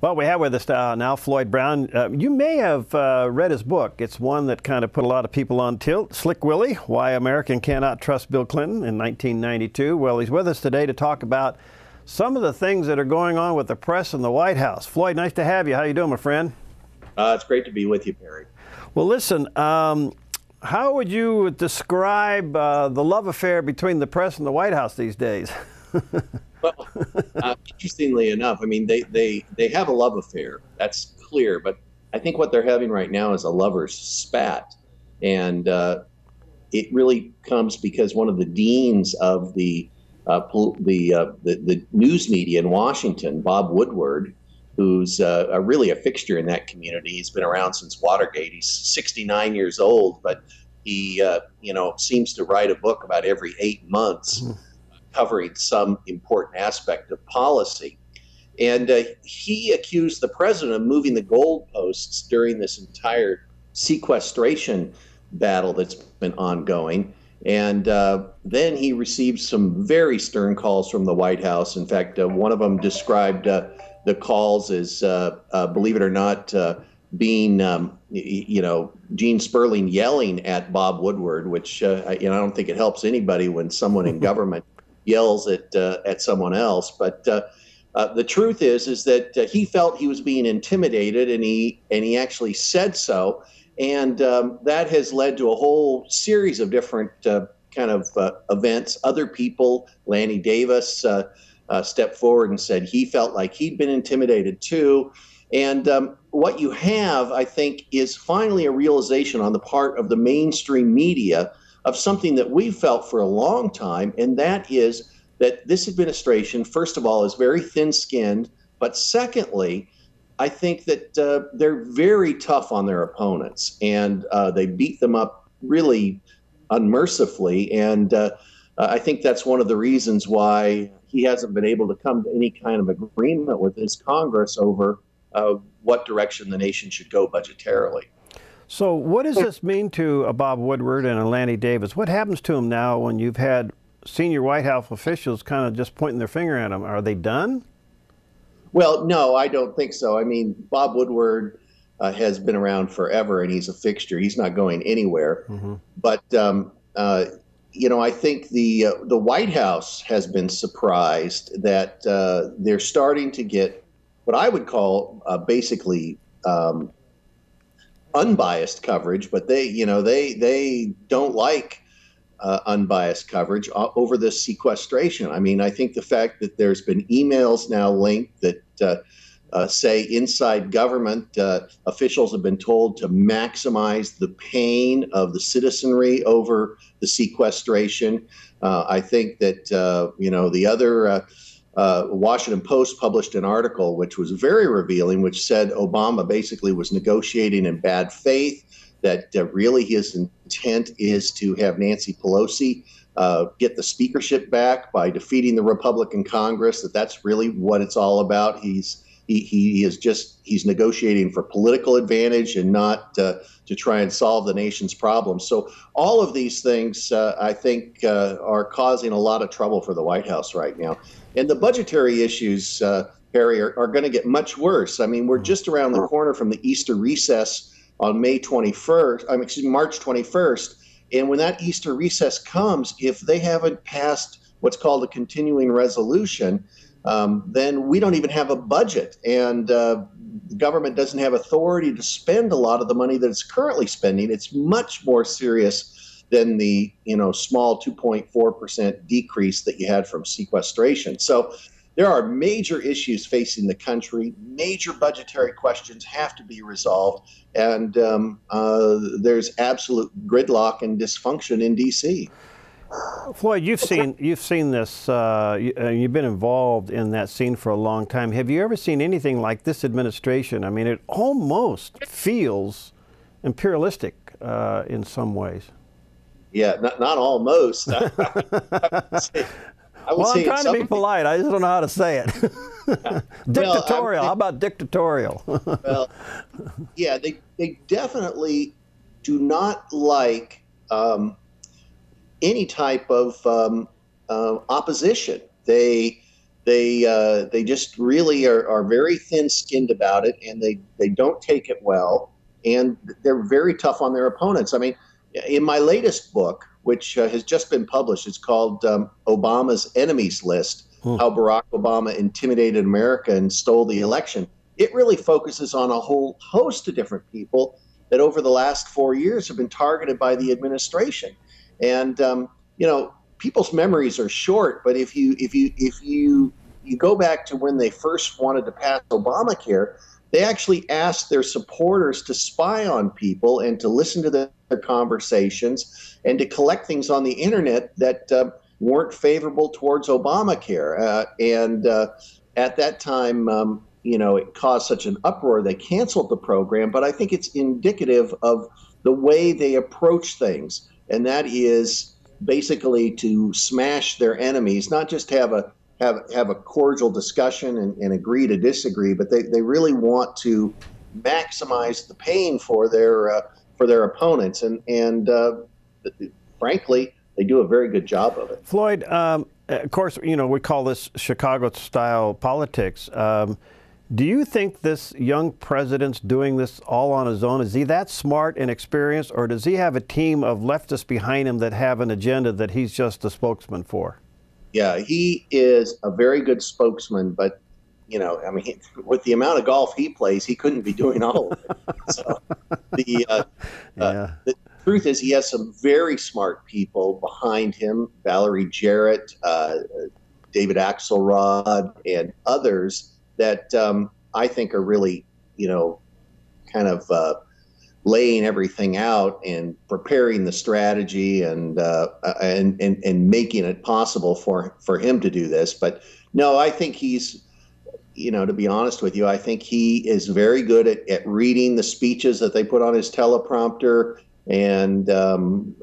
Well, we have with us now Floyd Brown. You may have read his book. It's one that kind of put a lot of people on tilt. Slick Willie, Why American Cannot Trust Bill Clinton in 1992. Well, he's with us today to talk about some of the things that are going on with the press in the White House. Floyd, nice to have you. How you doing, my friend? It's great to be with you, Perry. Well, listen, how would you describe the love affair between the press and the White House these days? Well, interestingly enough, I mean, they have a love affair. That's clear. But I think what they're having right now is a lover's spat. And it really comes because one of the deans of the news media in Washington, Bob Woodward, who's really a fixture in that community. He's been around since Watergate. He's 69 years old, but he seems to write a book about every 8 months. Covering some important aspect of policy. And he accused the president of moving the goalposts during this entire sequestration battle that's been ongoing. And then he received some very stern calls from the White House. In fact, one of them described the calls as, believe it or not, being, Gene Sperling yelling at Bob Woodward, which I don't think it helps anybody when someone in government yells at someone else. But the truth is that he felt he was being intimidated, and he actually said so. And that has led to a whole series of different events. Other people, Lanny Davis, stepped forward and said he felt like he'd been intimidated too. And what you have, I think, is finally a realization on the part of the mainstream media of something that we've felt for a long time, and that is that this administration, first of all, is very thin-skinned, but secondly, I think that they're very tough on their opponents, and they beat them up really unmercifully, and I think that's one of the reasons why he hasn't been able to come to any kind of agreement with his Congress over what direction the nation should go budgetarily. So what does this mean to a Bob Woodward and a Lanny Davis? What happens to them now when you've had senior White House officials kind of just pointing their finger at them? Are they done? Well, no, I don't think so. I mean, Bob Woodward has been around forever, and he's a fixture. He's not going anywhere. Mm-hmm. But, I think the White House has been surprised that they're starting to get what I would call basically unbiased coverage, but they don't like unbiased coverage over this sequestration. I mean, I think the fact that there's been emails now linked that say inside government officials have been told to maximize the pain of the citizenry over the sequestration. I think that the other Washington Post published an article which was very revealing, which said Obama basically was negotiating in bad faith, that really his intent is to have Nancy Pelosi get the speakership back by defeating the Republican Congress, that's really what it's all about. He's negotiating for political advantage and not to try and solve the nation's problems. So all of these things, I think, are causing a lot of trouble for the White House right now. And the budgetary issues, Perry, are going to get much worse. I mean, we're just around the corner from the Easter recess on March 21st. And when that Easter recess comes, if they haven't passed what's called a continuing resolution, then we don't even have a budget. And the government doesn't have authority to spend a lot of the money that it's currently spending. It's much more serious than the small 2.4% decrease that you had from sequestration. So there are major issues facing the country. Major budgetary questions have to be resolved, and there's absolute gridlock and dysfunction in D.C. Floyd, you've seen this. You've been involved in that scene for a long time. Have you ever seen anything like this administration? I mean, it almost feels imperialistic in some ways. Yeah, not almost. Well, I'm trying to be polite. I just don't know how to say it. Dictatorial. How about dictatorial? Well, yeah, they definitely do not like any type of opposition. They they just really are very thin-skinned about it, and they don't take it well, and they're very tough on their opponents. I mean, in my latest book, which has just been published, it's called Obama's Enemies List, How Barack Obama Intimidated America and Stole the Election. It really focuses on a whole host of different people that over the last 4 years have been targeted by the administration. And, you know, people's memories are short, but if you go back to when they first wanted to pass Obamacare, they actually asked their supporters to spy on people and to listen to their conversations and to collect things on the internet that weren't favorable towards Obamacare. And at that time, you know, it caused such an uproar, they canceled the program. But I think it's indicative of the way they approach things. And that is basically to smash their enemies, not just have a cordial discussion and agree to disagree, but they really want to maximize the pain for their opponents, and frankly, they do a very good job of it. Floyd, of course, you know, we call this Chicago-style politics. Do you think this young president's doing this all on his own? Is he that smart and experienced, or does he have a team of leftists behind him that have an agenda that he's just a spokesman for? Yeah, he is a very good spokesman, but, you know, I mean, with the amount of golf he plays, he couldn't be doing all of it. So the truth is he has some very smart people behind him, Valerie Jarrett, David Axelrod, and others that I think are really, you know, kind of laying everything out and preparing the strategy and making it possible for him to do this. But no, I think he's, you know, to be honest with you, I think he is very good at reading the speeches that they put on his teleprompter and,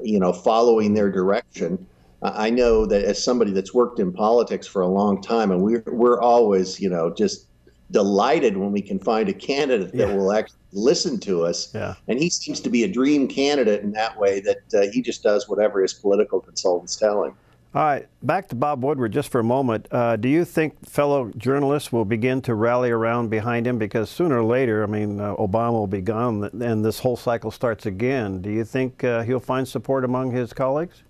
you know, following their direction. I know that as somebody that's worked in politics for a long time, and we're always, you know, just delighted when we can find a candidate that will actually listen to us. Yeah. And he seems to be a dream candidate in that way, that he just does whatever his political consultants tell him. All right, back to Bob Woodward just for a moment. Do you think fellow journalists will begin to rally around behind him? Because sooner or later, I mean, Obama will be gone and this whole cycle starts again. Do you think he'll find support among his colleagues?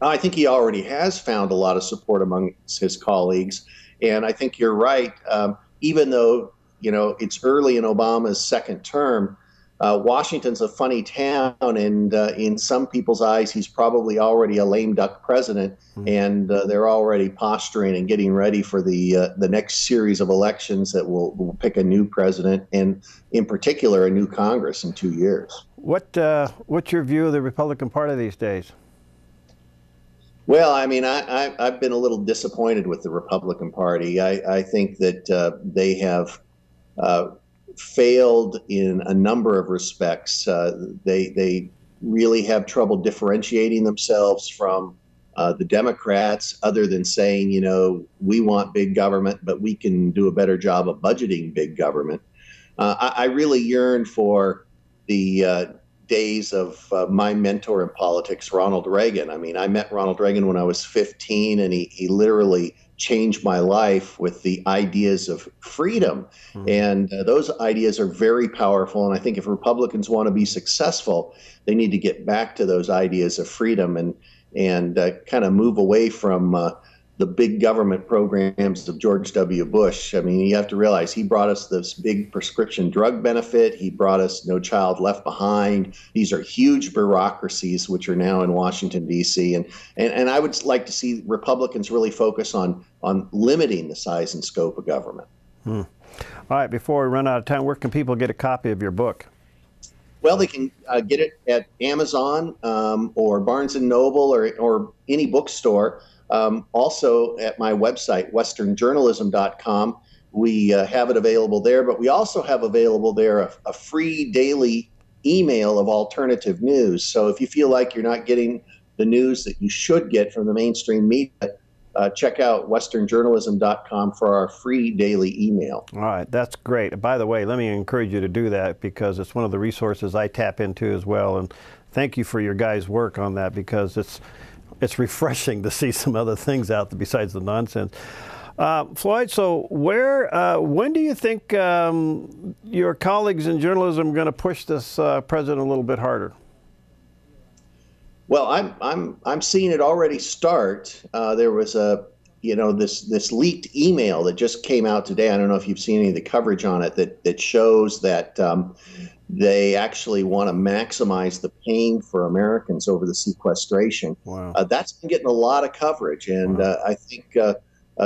I think he already has found a lot of support among his colleagues. And I think you're right. Even though, you know, it's early in Obama's second term, Washington's a funny town, and in some people's eyes, he's probably already a lame duck president, and they're already posturing and getting ready for the next series of elections that will pick a new president, and in particular, a new Congress in 2 years. What's your view of the Republican Party these days? Well, I mean, I've been a little disappointed with the Republican Party. I think that they have failed in a number of respects. They really have trouble differentiating themselves from the Democrats, other than saying, you know, we want big government, but we can do a better job of budgeting big government. I really yearn for the days of my mentor in politics, Ronald Reagan. I mean, I met Ronald Reagan when I was 15, and he literally changed my life with the ideas of freedom. And those ideas are very powerful. And I think if Republicans want to be successful, they need to get back to those ideas of freedom and kind of move away from the big government programs of George W. Bush. I mean, you have to realize he brought us this big prescription drug benefit. He brought us No Child Left Behind. These are huge bureaucracies which are now in Washington, D.C. And I would like to see Republicans really focus on limiting the size and scope of government. All right, before we run out of time, where can people get a copy of your book? Well, they can get it at Amazon or Barnes & Noble or any bookstore. Also at my website, westernjournalism.com, we have it available there, but we also have available there a free daily email of alternative news. So if you feel like you're not getting the news that you should get from the mainstream media, check out westernjournalism.com for our free daily email. All right, that's great. By the way, let me encourage you to do that, because it's one of the resources I tap into as well. And thank you for your guys' work on that, because it's refreshing to see some other things out there besides the nonsense. Floyd, so when do you think your colleagues in journalism are going to push this president a little bit harder? Well, I'm seeing it already start. There was this leaked email that just came out today. I don't know if you've seen any of the coverage on it that shows that they actually want to maximize the pain for Americans over the sequestration. Wow. That's been getting a lot of coverage, and Wow. I think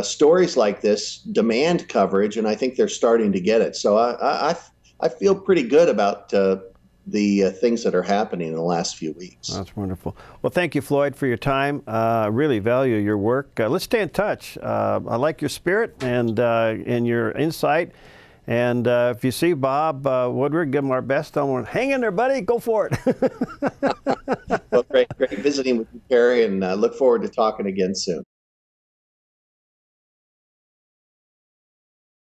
stories like this demand coverage, and I think they're starting to get it. So I feel pretty good about the things that are happening in the last few weeks. That's wonderful. Well, thank you, Floyd, for your time. I really value your work. Let's stay in touch. I like your spirit and your insight. And if you see Bob Woodward, give him our best. Tell him, hang in there, buddy. Go for it. Well, great visiting with you, Perry, and look forward to talking again soon.